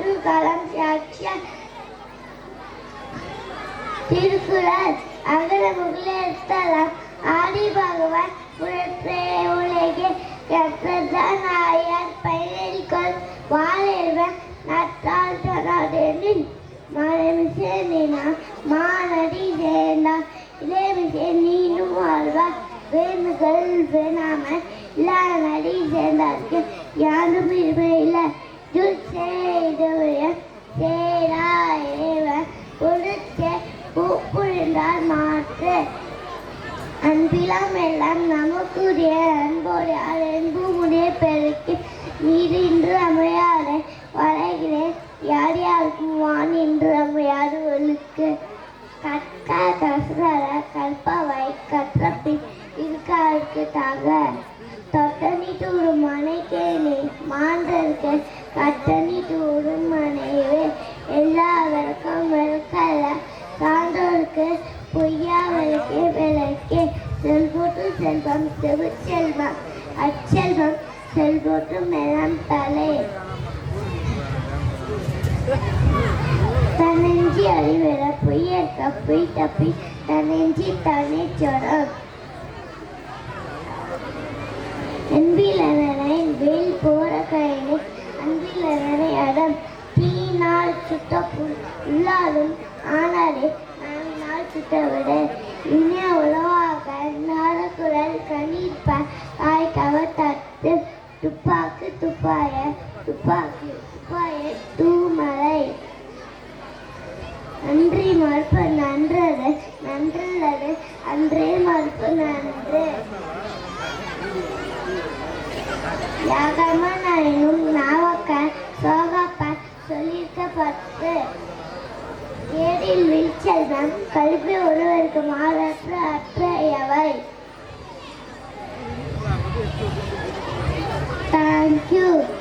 அப்துல் கலாம் சாட்சிய திருக்குறள் அகர முகல எழுத்தலாம் ஆதி பகவான் உலகே கற்றதான் ஆயார் பயனளிக்கொள் வாழேவன் நட்டால் தராதெனின் மனமிசேனா மானடி சேர்ந்தார் இளமிசே நீனும் வாழ்வார் வேண்டுகள் வேணாமல் இல்லாத நடி சேர்ந்தார்க்கு யாரும் இல்லை துல் செய்தவய சேராயவன் கொடுத்த கூப்புழிந்தால் மாற்று அன்பிலாம் எல்லாம் நமக்குரிய அன்போடு அன்புமுடைய பெருக்கு நீர் இன்று அமையாத வரைகிறேன் யார் யாருக்கும் வான் என்று அமையாது ஒழுக்கு கற்க கசர கற்பவை கற்றப்பின் இருக்காருக்கு தாக தொட்டனி தூரும் மனைக்கேனே மாந்தருக்கு கட்டணி தூரும் மனைவே எல்லாருக்கும் வெறுக்கல்ல சான்றோருக்கு பொய்யா விளக்கே விளக்கே செல்போட்டு செல்வம் செல்வம் அச்செல்வம் செல்போட்டு மேலாம் தலை தன்னெஞ்சி அறிவிட பொய்யற்க பொய் தப்பி தன்னெஞ்சி தானே சொரம் அன்பிலனை வேல் போற கையிலே அன்பிலனை அடம் தீனால் சுத்த உள்ளாலும் ஆனாலே நாள் சுத்தவிட இனிய உலவாக நாடக்குரல் கணிப்ப காய் கவத்தத்து துப்பாக்கு துப்பாய துப்பாக்கி துப்பாய தூமலை அன்றி மறுப்பு நன்றது நன்றுள்ளது அன்றே மறுப்பு நன்று யாகமனும் நாவக்கால் சோகப்பால் சொல்லியிருக்கப்பட்டு ஏடில் விழிச்செல்வம் கல்வி ஒருவருக்கு மாறற்ற அற்றையவை. Thank you.